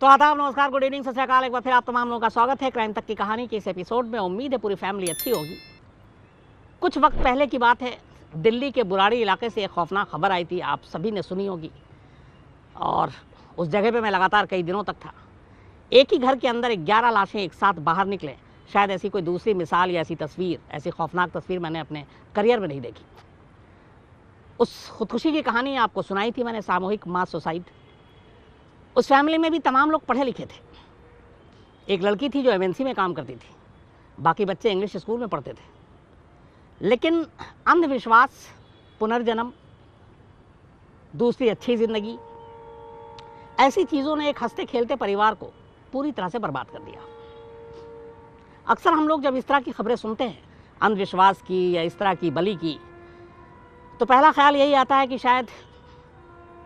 तो आदाब, नमस्कार, गुड इवनिंग, सत श्री अकाल। एक बार फिर आप तमाम लोगों का स्वागत है क्राइम तक की कहानी के इस एपिसोड में। उम्मीद है पूरी फैमिली अच्छी होगी। कुछ वक्त पहले की बात है, दिल्ली के बुराड़ी इलाके से एक खौफनाक खबर आई थी, आप सभी ने सुनी होगी। और उस जगह पे मैं लगातार कई दिनों तक था। एक ही घर के अंदर 11 लाशें एक साथ बाहर निकले। शायद ऐसी कोई दूसरी मिसाल या ऐसी तस्वीर, ऐसी खौफनाक तस्वीर मैंने अपने करियर में नहीं देखी। उस खुदकुशी की कहानी आपको सुनाई थी मैंने, सामूहिक मास सुसाइड। उस फैमिली में भी तमाम लोग पढ़े लिखे थे। एक लड़की थी जो एमएनसी में काम करती थी, बाकी बच्चे इंग्लिश स्कूल में पढ़ते थे। लेकिन अंधविश्वास, पुनर्जन्म, दूसरी अच्छी ज़िंदगी, ऐसी चीज़ों ने एक हंसते खेलते परिवार को पूरी तरह से बर्बाद कर दिया। अक्सर हम लोग जब इस तरह की खबरें सुनते हैं, अंधविश्वास की या इस तरह की बलि की, तो पहला ख्याल यही आता है कि शायद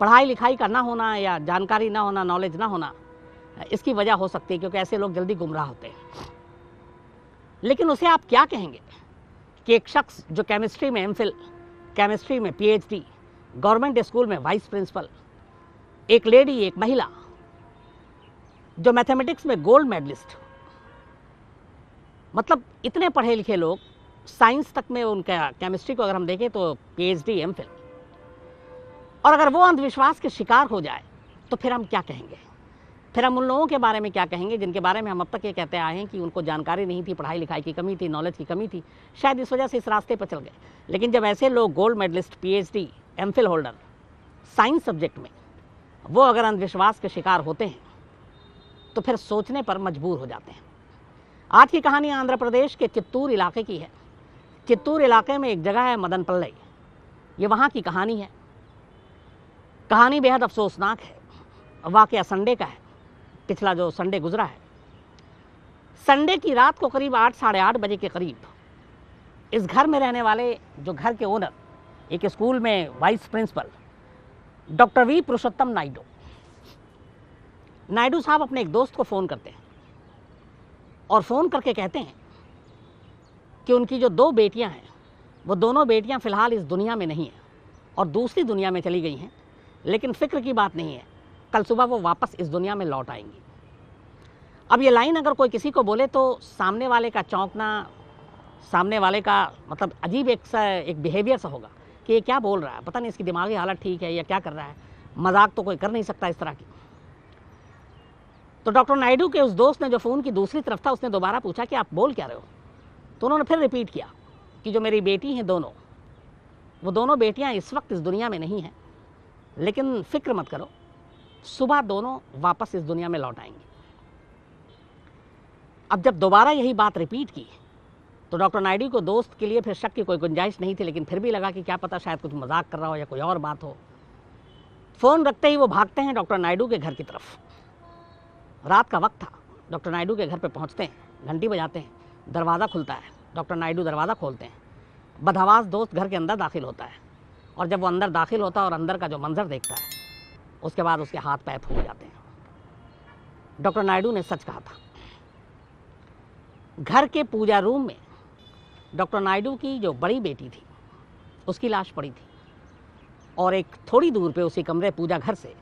पढ़ाई लिखाई का ना होना या जानकारी ना होना, नॉलेज ना होना, इसकी वजह हो सकती है, क्योंकि ऐसे लोग जल्दी गुमराह होते हैं। लेकिन उसे आप क्या कहेंगे कि एक शख्स जो केमिस्ट्री में एमफिल, केमिस्ट्री में पीएचडी, गवर्नमेंट स्कूल में वाइस प्रिंसिपल, एक लेडी, एक महिला जो मैथमेटिक्स में गोल्ड मेडलिस्ट, मतलब इतने पढ़े लिखे लोग, साइंस तक में उनका, केमिस्ट्री को अगर हम देखें तो पीएचडी, एमफिल, और अगर वो अंधविश्वास के शिकार हो जाए तो फिर हम क्या कहेंगे? फिर हम उन लोगों के बारे में क्या कहेंगे जिनके बारे में हम अब तक ये कहते आए हैं कि उनको जानकारी नहीं थी, पढ़ाई लिखाई की कमी थी, नॉलेज की कमी थी, शायद इस वजह से इस रास्ते पर चल गए। लेकिन जब ऐसे लोग gold medallist, PhD, MPhil holder science subject में, वो अगर अंधविश्वास के शिकार होते हैं तो फिर सोचने पर मजबूर हो जाते हैं। आज की कहानी आंध्र प्रदेश के चित्तूर इलाके की है। चित्तूर इलाके में एक जगह है मदनपल्लई, ये वहाँ की कहानी है। कहानी बेहद अफसोसनाक है। वाकया संडे का है, पिछला जो संडे गुजरा है। संडे की रात को करीब 8, साढ़े 8 बजे के करीब इस घर में रहने वाले, जो घर के ओनर, एक स्कूल में वाइस प्रिंसिपल, डॉक्टर वी पुरुषोत्तम नायडू साहब अपने एक दोस्त को फ़ोन करते हैं और फ़ोन करके कहते हैं कि उनकी जो 2 बेटियां हैं, वो दोनों बेटियां फ़िलहाल इस दुनिया में नहीं हैं और दूसरी दुनिया में चली गई हैं। लेकिन फ़िक्र की बात नहीं है, कल सुबह वो वापस इस दुनिया में लौट आएंगी। अब ये लाइन अगर कोई किसी को बोले तो सामने वाले का चौंकना, सामने वाले का मतलब अजीब एक बिहेवियर सा होगा कि ये क्या बोल रहा है, पता नहीं इसकी दिमागी हालत ठीक है या क्या कर रहा है, मजाक तो कोई कर नहीं सकता इस तरह की। तो डॉक्टर नायडू के उस दोस्त ने जो फ़ोन की दूसरी तरफ था, उसने दोबारा पूछा कि आप बोल क्या रहे हो? तो उन्होंने फिर रिपीट किया कि जो मेरी बेटी हैं दोनों, वो दोनों बेटियां इस वक्त इस दुनिया में नहीं हैं, लेकिन फिक्र मत करो, सुबह दोनों वापस इस दुनिया में लौट आएंगी। अब जब दोबारा यही बात रिपीट की तो डॉक्टर नायडू को दोस्त के लिए फिर शक की कोई गुंजाइश नहीं थी, लेकिन फिर भी लगा कि क्या पता शायद कुछ मजाक कर रहा हो या कोई और बात हो। फ़ोन रखते ही वो भागते हैं डॉक्टर नायडू के घर की तरफ। रात का वक्त था, डॉक्टर नायडू के घर पे पहुंचते हैं, घंटी बजाते हैं, दरवाज़ा खुलता है, डॉक्टर नायडू दरवाज़ा खोलते हैं। बदहवास दोस्त घर के अंदर दाखिल होता है और जब वो अंदर दाखिल होता है और अंदर का जो मंजर देखता है, उसके बाद उसके हाथ पैर फूल जाते हैं। डॉक्टर नायडू ने सच कहा था। घर के पूजा रूम में डॉक्टर नायडू की जो बड़ी बेटी थी, उसकी लाश पड़ी थी, और एक थोड़ी दूर पे उसी कमरे, पूजा घर से,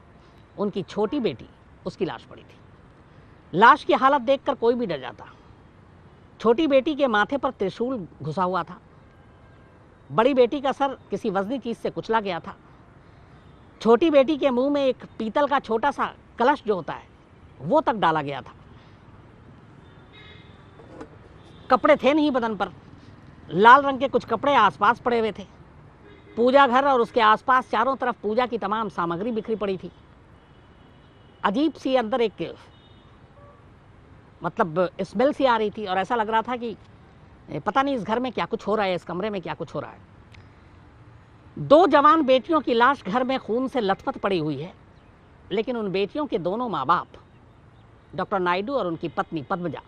उनकी छोटी बेटी, उसकी लाश पड़ी थी। लाश की हालत देखकर कोई भी डर जाता। छोटी बेटी के माथे पर त्रिशूल घुसा हुआ था, बड़ी बेटी का सर किसी वजनी चीज़ से कुचला गया था, छोटी बेटी के मुंह में एक पीतल का छोटा सा कलश जो होता है वो तक डाला गया था। कपड़े थे नहीं बदन पर, लाल रंग के कुछ कपड़े आसपास पड़े हुए थे। पूजा घर और उसके आसपास चारों तरफ पूजा की तमाम सामग्री बिखरी पड़ी थी। अजीब सी अंदर एक मतलब स्मेल सी आ रही थी और ऐसा लग रहा था कि पता नहीं इस घर में क्या कुछ हो रहा है, इस कमरे में क्या कुछ हो रहा है। 2 जवान बेटियों की लाश घर में खून से लथपथ पड़ी हुई है, लेकिन उन बेटियों के दोनों माँ बाप, डॉक्टर नायडू और उनकी पत्नी पद्मजा,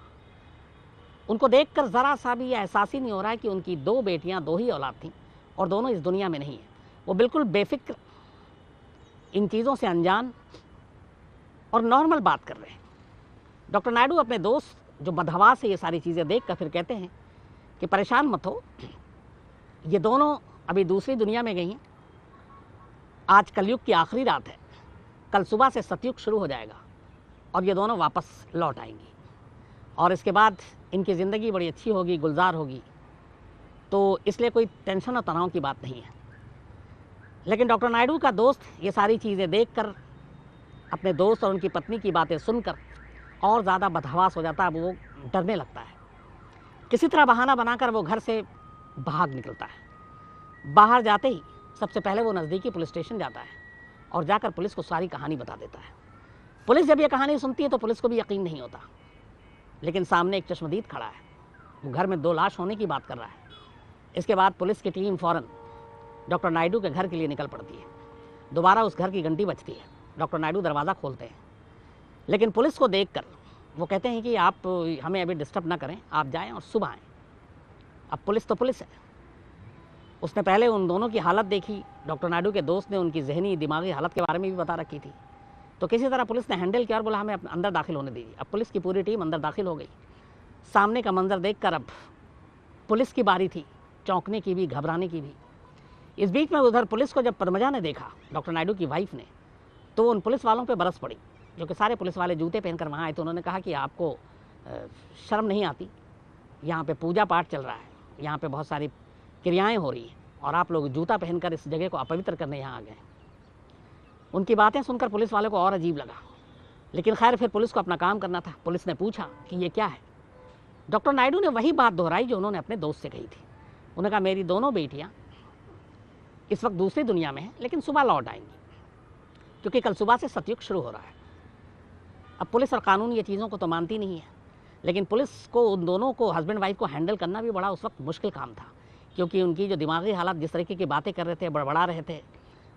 उनको देखकर ज़रा सा भी एहसास ही नहीं हो रहा है कि उनकी 2 बेटियां, 2 ही औलाद थीं और दोनों इस दुनिया में नहीं हैं। वो बिल्कुल बेफिक्र, इन चीज़ों से अनजान और नॉर्मल बात कर रहे हैं। डॉक्टर नायडू अपने दोस्त जो बदहवास है ये सारी चीज़ें देख कर फिर कहते हैं कि परेशान मत हो, ये दोनों अभी दूसरी दुनिया में गई हैं, आज कलयुग की आखिरी रात है, कल सुबह से सतयुग शुरू हो जाएगा और ये दोनों वापस लौट आएंगी और इसके बाद इनकी ज़िंदगी बड़ी अच्छी होगी, गुलजार होगी। तो इसलिए कोई टेंशन और तनाव की बात नहीं है। लेकिन डॉक्टर नायडू का दोस्त ये सारी चीज़ें देखकर, अपने दोस्त और उनकी पत्नी की बातें सुनकर और ज़्यादा बदहवास हो जाता है। वो डरने लगता है। किसी तरह बहाना बनाकर वो घर से भाग निकलता है। बाहर जाते ही सबसे पहले वो नज़दीकी पुलिस स्टेशन जाता है और जाकर पुलिस को सारी कहानी बता देता है। पुलिस जब ये कहानी सुनती है तो पुलिस को भी यकीन नहीं होता, लेकिन सामने एक चश्मदीद खड़ा है। वो घर में 2 लाश होने की बात कर रहा है। इसके बाद पुलिस की टीम फ़ौरन डॉक्टर नायडू के घर के लिए निकल पड़ती है। दोबारा उस घर की घंटी बजती है। डॉक्टर नायडू दरवाज़ा खोलते हैं, लेकिन पुलिस को देखकर वो कहते हैं कि आप हमें अभी डिस्टर्ब ना करें, आप जाएं और सुबह आएँ। अब पुलिस तो पुलिस है। उसने पहले उन दोनों की हालत देखी। डॉक्टर नायडू के दोस्त ने उनकी जहनी दिमागी हालत के बारे में भी बता रखी थी। तो किसी तरह पुलिस ने हैंडल किया और बोला हमें अंदर दाखिल होने दीजिए। अब पुलिस की पूरी टीम अंदर दाखिल हो गई। सामने का मंजर देखकर अब पुलिस की बारी थी, चौंकने की भी, घबराने की भी। इस बीच में उधर पुलिस को जब पद्मजा ने देखा, डॉक्टर नायडू की वाइफ ने, तो उन पुलिस वालों पे बरस पड़ी, जो कि सारे पुलिस वाले जूते पहनकर वहाँ आए। तो उन्होंने कहा कि आपको शर्म नहीं आती? यहाँ पे पूजा पाठ चल रहा है, यहाँ पे बहुत सारी क्रियाएँ हो रही हैं और आप लोग जूता पहनकर इस जगह को अपवित्र करने यहाँ आ गए। उनकी बातें सुनकर पुलिस वाले को और अजीब लगा, लेकिन खैर फिर पुलिस को अपना काम करना था। पुलिस ने पूछा कि ये क्या है? डॉक्टर नायडू ने वही बात दोहराई जो उन्होंने अपने दोस्त से कही थी। उन्होंने कहा मेरी दोनों बेटियां इस वक्त दूसरी दुनिया में हैं, लेकिन सुबह लौट आएंगी, क्योंकि कल सुबह से सतयुग शुरू हो रहा है। अब पुलिस और कानून ये चीज़ों को तो मानती नहीं है, लेकिन पुलिस को उन दोनों को, हस्बैंड वाइफ को हैंडल करना भी बड़ा उस वक्त मुश्किल काम था, क्योंकि उनकी जो दिमागी हालत, जिस तरीके की बातें कर रहे थे, बड़बड़ा रहे थे,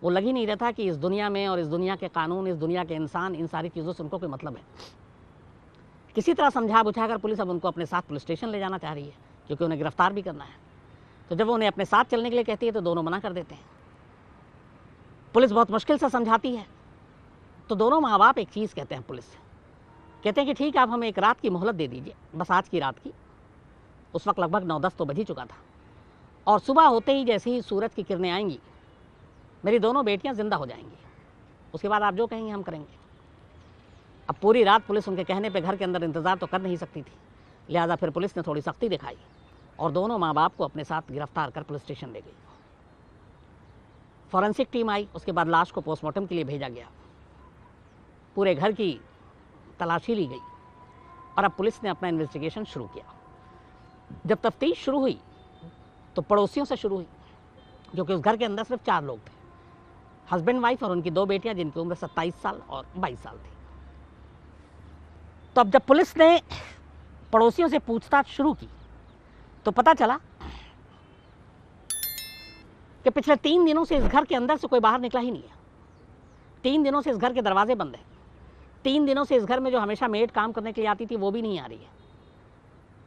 वो लग ही नहीं रहा था कि इस दुनिया में और इस दुनिया के कानून, इस दुनिया के इंसान, इन सारी चीज़ों से उनको कोई मतलब है। किसी तरह समझा बुझाकर पुलिस अब उनको अपने साथ पुलिस स्टेशन ले जाना चाह रही है, क्योंकि उन्हें गिरफ्तार भी करना है। तो जब वो उन्हें अपने साथ चलने के लिए कहती है तो दोनों मना कर देते हैं। पुलिस बहुत मुश्किल से समझाती है, तो दोनों माँ बाप एक चीज़ कहते हैं पुलिस से, कहते हैं कि ठीक है, आप हमें एक रात की मोहलत दे दीजिए, बस आज की रात की। उस वक्त लगभग 9-10 तो बज ही चुका था, और सुबह होते ही जैसे ही सूरज की किरणें आएंगी, मेरी दोनों बेटियां जिंदा हो जाएंगी। उसके बाद आप जो कहेंगे हम करेंगे। अब पूरी रात पुलिस उनके कहने पे घर के अंदर इंतज़ार तो कर नहीं सकती थी, लिहाजा फिर पुलिस ने थोड़ी सख्ती दिखाई और दोनों माँ बाप को अपने साथ गिरफ्तार कर पुलिस स्टेशन ले गई। फॉरेंसिक टीम आई, उसके बाद लाश को पोस्टमार्टम के लिए भेजा गया। पूरे घर की तलाशी ली गई और अब पुलिस ने अपना इन्वेस्टिगेशन शुरू किया। जब तफ्तीश शुरू हुई तो पड़ोसियों से शुरू हुई, जो कि उस घर के अंदर सिर्फ 4 लोग थे, हस्बैंड वाइफ और उनकी 2 बेटियां, जिनकी उम्र 27 साल और 22 साल थी। तो अब जब पुलिस ने पड़ोसियों से पूछताछ शुरू की तो पता चला कि पिछले 3 दिनों से इस घर के अंदर से कोई बाहर निकला ही नहीं है। 3 दिनों से इस घर के दरवाजे बंद हैं। 3 दिनों से इस घर में जो हमेशा मेड काम करने के लिए आती थी वो भी नहीं आ रही है।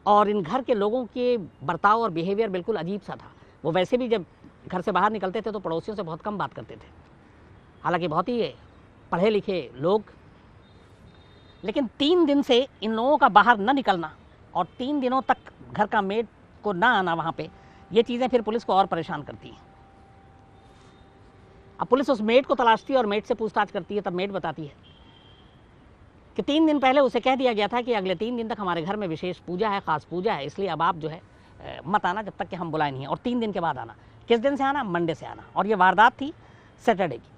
और इन घर के लोगों के बर्ताव और बिहेवियर बिल्कुल अजीब सा था। वो वैसे भी जब घर से बाहर निकलते थे तो पड़ोसियों से बहुत कम बात करते थे, हालांकि बहुत ही पढ़े लिखे लोग। लेकिन 3 दिन से इन लोगों का बाहर न निकलना और 3 दिनों तक घर का मेड को ना आना वहाँ पे, ये चीज़ें फिर पुलिस को और परेशान करती हैं। अब पुलिस उस मेड को तलाशती है और मेड से पूछताछ करती है। तब मेड बताती है कि 3 दिन पहले उसे कह दिया गया था कि अगले 3 दिन तक हमारे घर में विशेष पूजा है, ख़ास पूजा है, इसलिए अब आप जो है मत आना जब तक कि हम बुलाए नहीं हैं, और 3 दिन के बाद आना। किस दिन से आना? मंडे से आना। और ये वारदात थी सैटरडे की।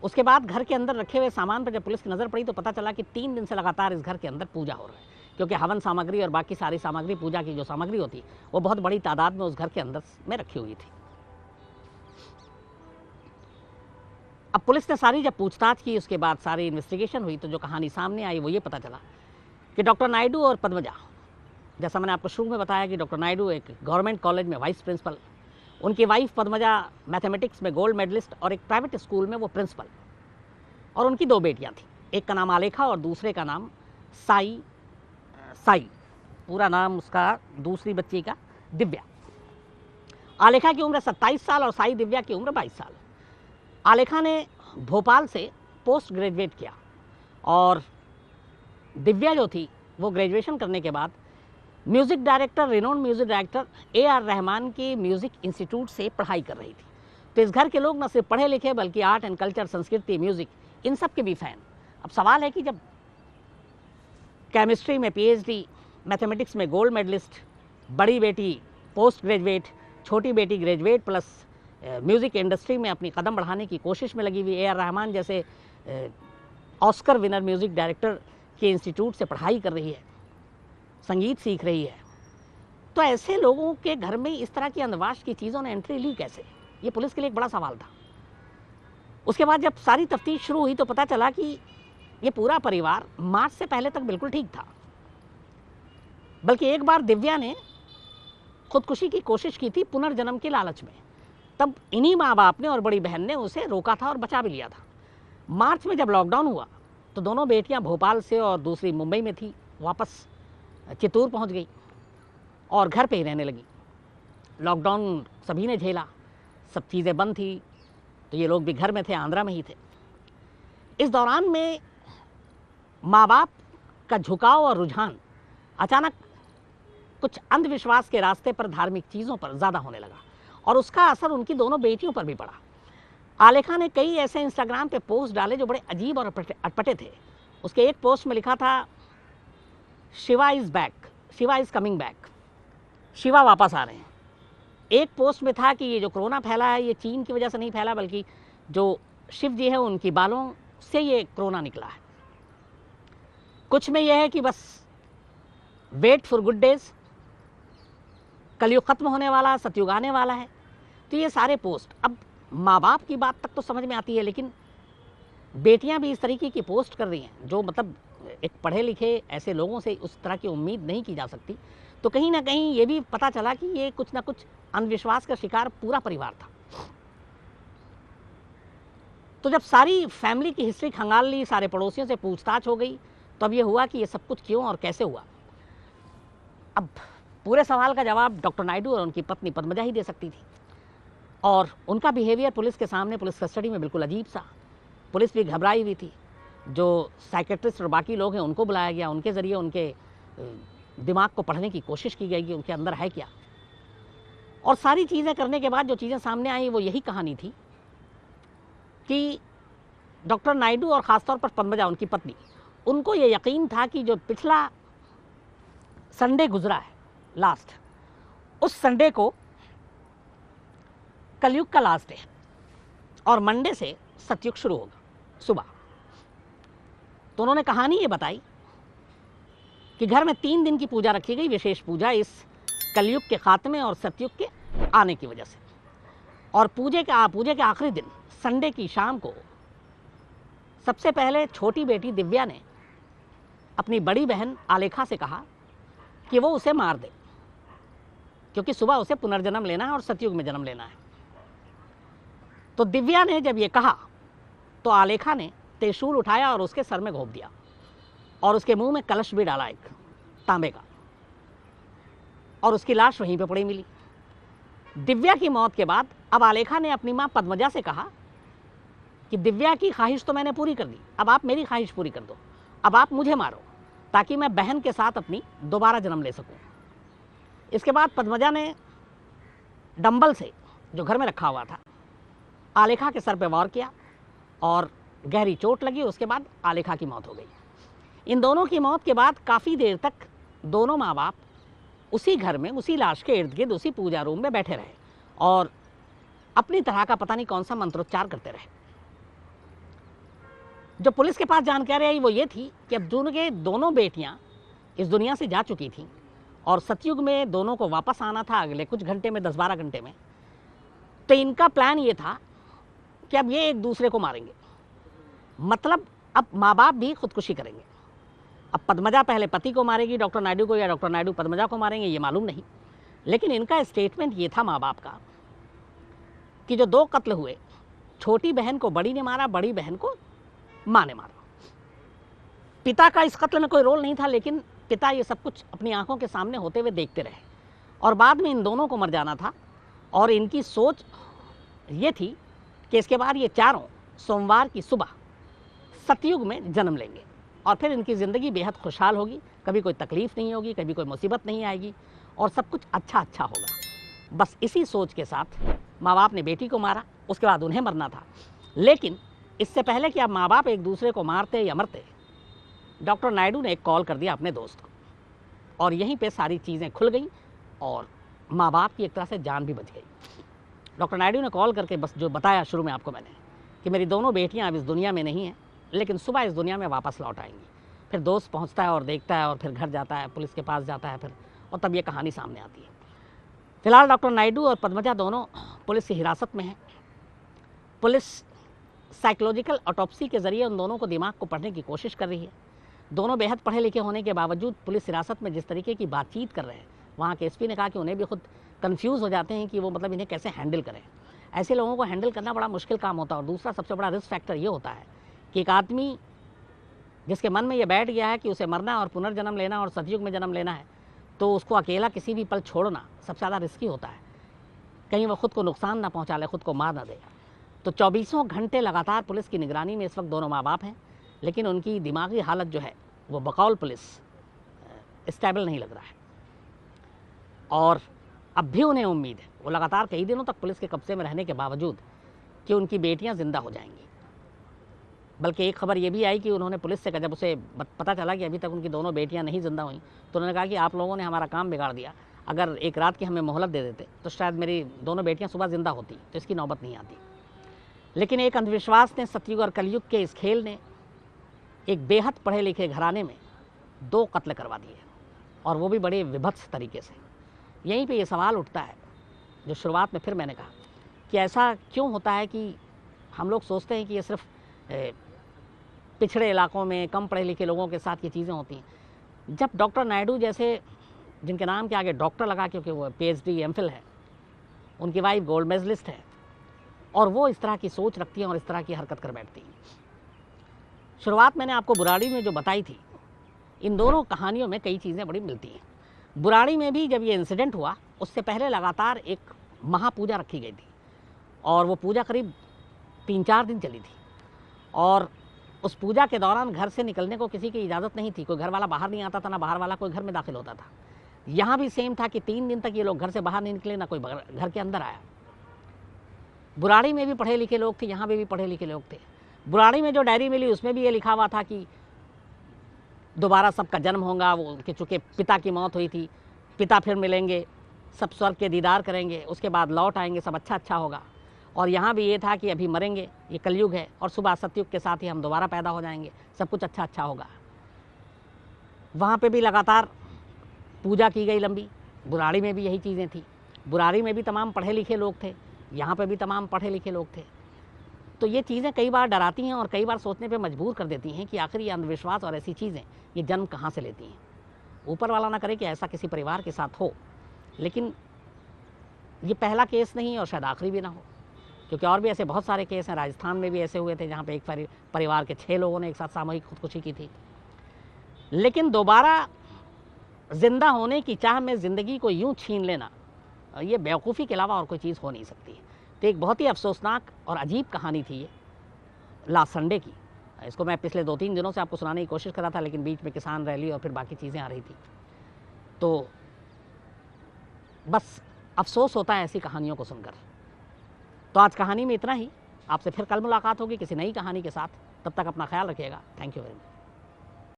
उसके बाद घर के अंदर रखे हुए सामान पर जब पुलिस की नज़र पड़ी तो पता चला कि 3 दिन से लगातार इस घर के अंदर पूजा हो रहा है, क्योंकि हवन सामग्री और बाकी सारी सामग्री, पूजा की जो सामग्री होती वो बहुत बड़ी तादाद में उस घर के अंदर में रखी हुई थी। अब पुलिस ने सारी जब पूछताछ की, उसके बाद सारी इन्वेस्टिगेशन हुई, तो जो कहानी सामने आई वो ये पता चला कि डॉक्टर नायडू और पद्मजा, जैसा मैंने आपको शुरू में बताया कि डॉक्टर नायडू एक गवर्नमेंट कॉलेज में वाइस प्रिंसिपल, उनकी वाइफ पद्मजा मैथमेटिक्स में गोल्ड मेडलिस्ट और एक प्राइवेट स्कूल में वो प्रिंसिपल, और उनकी 2 बेटियां थीं। एक का नाम आलेखा और दूसरे का नाम साई। पूरा नाम उसका दूसरी बच्ची का दिव्या। आलेखा की उम्र 27 साल और साई दिव्या की उम्र 22 साल। आलेखा ने भोपाल से पोस्ट ग्रेजुएट किया और दिव्या जो थी वो ग्रेजुएशन करने के बाद music director, renowned music director A.R. Rahman के म्यूज़िक इंस्टीट्यूट से पढ़ाई कर रही थी। तो इस घर के लोग न सिर्फ पढ़े लिखे बल्कि आर्ट एंड कल्चर, संस्कृति, म्यूजिक, इन सब के भी फैन। अब सवाल है कि जब केमिस्ट्री में पीएचडी, मैथमेटिक्स में गोल्ड मेडलिस्ट, बड़ी बेटी पोस्ट ग्रेजुएट, छोटी बेटी ग्रेजुएट प्लस म्यूज़िक इंडस्ट्री में अपनी कदम बढ़ाने की कोशिश में लगी हुई, ए आर रहमान जैसे ऑस्कर विनर म्यूज़िक डायरेक्टर के इंस्टीट्यूट से पढ़ाई कर रही है, संगीत सीख रही है, तो ऐसे लोगों के घर में इस तरह की अंधवास की चीज़ों ने एंट्री ली कैसे? ये पुलिस के लिए एक बड़ा सवाल था। उसके बाद जब सारी तफ्तीश शुरू हुई तो पता चला कि ये पूरा परिवार मार्च से पहले तक बिल्कुल ठीक था, बल्कि एक बार दिव्या ने खुदकुशी की कोशिश की थी पुनर्जन्म के लालच में। तब इन्हीं माँ बाप ने और बड़ी बहन ने उसे रोका था और बचा भी लिया था। मार्च में जब लॉकडाउन हुआ तो दोनों बेटियां भोपाल से और दूसरी मुंबई में थी, वापस चित्तूर पहुंच गई और घर पे ही रहने लगी। लॉकडाउन सभी ने झेला, सब चीज़ें बंद थी, तो ये लोग भी घर में थे, आंध्रा में ही थे। इस दौरान में माँ बाप का झुकाव और रुझान अचानक कुछ अंधविश्वास के रास्ते पर, धार्मिक चीज़ों पर ज़्यादा होने लगा और उसका असर उनकी दोनों बेटियों पर भी पड़ा। आलेखा ने कई ऐसे इंस्टाग्राम पे पोस्ट डाले जो बड़े अजीब और अटपटे थे। उसके एक पोस्ट में लिखा था, Shiva is back, Shiva is coming back, Shiva वापस आ रहे हैं। एक पोस्ट में था कि ये जो कोरोना फैला है ये चीन की वजह से नहीं फैला, बल्कि जो शिव जी है उनकी बालों से ये कोरोना निकला है। कुछ में यह है कि बस वेट फॉर गुड डेज, कलयुग खत्म होने वाला, सतयुग आने वाला है। तो ये सारे पोस्ट, अब माँ बाप की बात तक तो समझ में आती है, लेकिन बेटियां भी इस तरीके की पोस्ट कर रही हैं जो मतलब एक पढ़े लिखे ऐसे लोगों से उस तरह की उम्मीद नहीं की जा सकती। तो कहीं ना कहीं ये भी पता चला कि ये कुछ ना कुछ अंधविश्वास का शिकार पूरा परिवार था। तो जब सारी फैमिली की हिस्ट्री खंगाल ली, सारे पड़ोसियों से पूछताछ हो गई, तो अब ये हुआ कि ये सब कुछ क्यों और कैसे हुआ। अब पूरे सवाल का जवाब डॉक्टर नायडू और उनकी पत्नी पद्मजा ही दे सकती थी, और उनका बिहेवियर पुलिस के सामने, पुलिस कस्टडी में बिल्कुल अजीब सा। पुलिस भी घबराई हुई थी। जो साइकेट्रिस्ट और बाकी लोग हैं उनको बुलाया गया, उनके ज़रिए उनके दिमाग को पढ़ने की कोशिश की गई कि उनके अंदर है क्या। और सारी चीज़ें करने के बाद जो चीज़ें सामने आई वो यही कहानी थी कि डॉक्टर नायडू और ख़ासतौर पर पद्मजा उनकी पत्नी, उनको ये यकीन था कि जो पिछला संडे गुजरा है लास्ट, उस संडे को कलयुग का लास्ट है और मंडे से सतयुग शुरू होगा सुबह। तो उन्होंने कहानी ये बताई कि घर में 3 दिन की पूजा रखी गई, विशेष पूजा, इस कलयुग के खात्मे और सतयुग के आने की वजह से। और पूजे के आखिरी दिन संडे की शाम को सबसे पहले छोटी बेटी दिव्या ने अपनी बड़ी बहन आलेखा से कहा कि वो उसे मार दे, क्योंकि सुबह उसे पुनर्जन्म लेना है और सतयुग में जन्म लेना है। तो दिव्या ने जब ये कहा तो आलेखा ने त्रिशूल उठाया और उसके सर में घोंप दिया और उसके मुंह में कलश भी डाला, एक तांबे का, और उसकी लाश वहीं पे पड़ी मिली। दिव्या की मौत के बाद अब आलेखा ने अपनी मां पद्मजा से कहा कि दिव्या की ख्वाहिश तो मैंने पूरी कर दी, अब आप मेरी ख्वाहिश पूरी कर दो, अब आप मुझे मारो ताकि मैं बहन के साथ अपनी दोबारा जन्म ले सकूं। इसके बाद पद्मजा ने डंबल से, जो घर में रखा हुआ था, आलेखा के सर पे वार किया और गहरी चोट लगी। उसके बाद आलेखा की मौत हो गई। इन दोनों की मौत के बाद काफ़ी देर तक दोनों माँ बाप उसी घर में, उसी लाश के इर्द गिर्द, उसी पूजा रूम में बैठे रहे और अपनी तरह का पता नहीं कौन सा मंत्रोच्चार करते रहे। जो पुलिस के पास जानकारी आई वो ये थी कि अब दोनों बेटियां इस दुनिया से जा चुकी थीं और सतयुग में दोनों को वापस आना था अगले कुछ घंटे में, 10-12 घंटे में। तो इनका प्लान ये था कि अब ये एक दूसरे को मारेंगे, मतलब अब माँ बाप भी खुदकुशी करेंगे। अब पद्मजा पहले पति को मारेगी, डॉक्टर नायडू को, या डॉक्टर नायडू पद्मजा को मारेंगे, ये मालूम नहीं। लेकिन इनका स्टेटमेंट ये था माँ बाप का कि जो 2 कत्ल हुए, छोटी बहन को बड़ी ने मारा, बड़ी बहन को माँ ने मारा। पिता का इस कत्ल में कोई रोल नहीं था, लेकिन पिता ये सब कुछ अपनी आंखों के सामने होते हुए देखते रहे और बाद में इन दोनों को मर जाना था। और इनकी सोच ये थी कि इसके बाद ये चारों सोमवार की सुबह सतयुग में जन्म लेंगे और फिर इनकी ज़िंदगी बेहद खुशहाल होगी, कभी कोई तकलीफ़ नहीं होगी, कभी कोई मुसीबत नहीं आएगी और सब कुछ अच्छा अच्छा होगा। बस इसी सोच के साथ माँ बाप ने बेटी को मारा उसके बाद उन्हें मरना था। लेकिन इससे पहले कि अब माँ बाप एक दूसरे को मारते या मरते, डॉक्टर नायडू ने एक कॉल कर दिया अपने दोस्त को, और यहीं पे सारी चीज़ें खुल गई और माँ बाप की एक तरह से जान भी बच गई। डॉक्टर नायडू ने कॉल करके बस जो बताया शुरू में आपको मैंने, कि मेरी दोनों बेटियां अब इस दुनिया में नहीं हैं, लेकिन सुबह इस दुनिया में वापस लौट आएंगी। फिर दोस्त पहुंचता है और देखता है और फिर घर जाता है, पुलिस के पास जाता है फिर, और तब ये कहानी सामने आती है। फिलहाल डॉक्टर नायडू और पद्मजा दोनों पुलिस की हिरासत में हैं। पुलिस साइकोलॉजिकल ऑटोप्सी के ज़रिए उन दोनों को दिमाग को पढ़ने की कोशिश कर रही है। दोनों बेहद पढ़े लिखे होने के बावजूद पुलिस हिरासत में जिस तरीके की बातचीत कर रहे हैं, वहाँ के एसपी ने कहा कि उन्हें भी खुद कंफ्यूज हो जाते हैं कि वो मतलब इन्हें कैसे हैंडल करें। ऐसे लोगों को हैंडल करना बड़ा मुश्किल काम होता है। और दूसरा सबसे बड़ा रिस्क फैक्टर ये होता है कि एक आदमी जिसके मन में ये बैठ गया है कि उसे मरना और पुनर्जन्म लेना और सतयुग में जन्म लेना है, तो उसको अकेला किसी भी पल छोड़ना सबसे ज़्यादा रिस्की होता है। कहीं वो खुद को नुकसान ना पहुँचा ले, खुद को मार ना दे। तो 24 घंटे लगातार पुलिस की निगरानी में इस वक्त दोनों माँ बाप हैं, लेकिन उनकी दिमागी हालत जो है वो बकौल पुलिस स्टेबल नहीं लग रहा है। और अब भी उन्हें उम्मीद है, वो लगातार कई दिनों तक पुलिस के कब्जे में रहने के बावजूद, कि उनकी बेटियां जिंदा हो जाएंगी। बल्कि एक खबर ये भी आई कि उन्होंने पुलिस से कहा, जब उसे पता चला कि अभी तक उनकी दोनों बेटियां नहीं जिंदा हुई, तो उन्होंने कहा कि आप लोगों ने हमारा काम बिगाड़ दिया। अगर एक रात की हमें मोहलत दे देते तो शायद मेरी दोनों बेटियां सुबह जिंदा होती, तो इसकी नौबत नहीं आती। लेकिन एक अंधविश्वास ने, सतयुग और कलयुग के इस खेल ने एक बेहद पढ़े लिखे घराने में 2 कत्ल करवा दिए, और वो भी बड़े विभत्स तरीके से। यहीं पे ये सवाल उठता है जो शुरुआत में फिर मैंने कहा कि ऐसा क्यों होता है कि हम लोग सोचते हैं कि ये सिर्फ पिछड़े इलाकों में कम पढ़े लिखे लोगों के साथ ये चीज़ें होती हैं। जब डॉक्टर नायडू जैसे, जिनके नाम के आगे डॉक्टर लगा क्योंकि वो PhD MPhil है, उनकी वाइफ गोल्ड मेडलिस्ट है, और वो इस तरह की सोच रखती हैं और इस तरह की हरकत कर बैठती हैं। शुरुआत मैंने आपको बुराड़ी में जो बताई थी, इन दोनों कहानियों में कई चीज़ें बड़ी मिलती हैं। बुराड़ी में भी जब ये इंसिडेंट हुआ, उससे पहले लगातार एक महापूजा रखी गई थी, और वो पूजा करीब 3-4 दिन चली थी। और उस पूजा के दौरान घर से निकलने को किसी की इजाज़त नहीं थी। कोई घर वाला बाहर नहीं आता था, ना बाहर वाला कोई घर में दाखिल होता था। यहाँ भी सेम था कि 3 दिन तक ये लोग घर से बाहर नहीं निकले, ना कोई घर के अंदर आया। बुराड़ी में भी पढ़े लिखे लोग थे, यहाँ पे भी पढ़े लिखे लोग थे। बुराड़ी में जो डायरी मिली उसमें भी ये लिखा हुआ था कि दोबारा सबका जन्म होगा। वो उनके चूँकि पिता की मौत हुई थी, पिता फिर मिलेंगे, सब स्वर्ग के दीदार करेंगे, उसके बाद लौट आएंगे, सब अच्छा अच्छा होगा। और यहाँ भी ये था कि अभी मरेंगे, ये कलयुग है, और सुबह सतयुग के साथ ही हम दोबारा पैदा हो जाएंगे, सब कुछ अच्छा अच्छा होगा। वहाँ पे भी लगातार पूजा की गई लंबी। बुराड़ी में भी यही चीज़ें थी। बुराड़ी में भी तमाम पढ़े लिखे लोग थे, यहाँ पे भी तमाम पढ़े लिखे लोग थे। तो ये चीज़ें कई बार डराती हैं और कई बार सोचने पे मजबूर कर देती हैं कि आखिर ये अंधविश्वास और ऐसी चीज़ें ये जन्म कहाँ से लेती हैं। ऊपर वाला ना करे कि ऐसा किसी परिवार के साथ हो, लेकिन ये पहला केस नहीं और शायद आखिरी भी ना हो, क्योंकि और भी ऐसे बहुत सारे केस हैं। राजस्थान में भी ऐसे हुए थे जहाँ पे एक परिवार के 6 लोगों ने एक साथ सामूहिक खुदकुशी की थी। लेकिन दोबारा जिंदा होने की चाह में ज़िंदगी को यूँ छीन लेना, ये बेवकूफ़ी के अलावा और कोई चीज़ हो नहीं सकती है। तो एक बहुत ही अफसोसनाक और अजीब कहानी थी ये लास्ट संडे की। इसको मैं पिछले 2-3 दिनों से आपको सुनाने की कोशिश कर रहा था, लेकिन बीच में किसान रैली और फिर बाकी चीज़ें आ रही थी। तो बस अफसोस होता है ऐसी कहानियों को सुनकर। तो आज कहानी में इतना ही। आपसे फिर कल मुलाकात होगी किसी नई कहानी के साथ। तब तक अपना ख्याल रखिएगा। Thank you very much.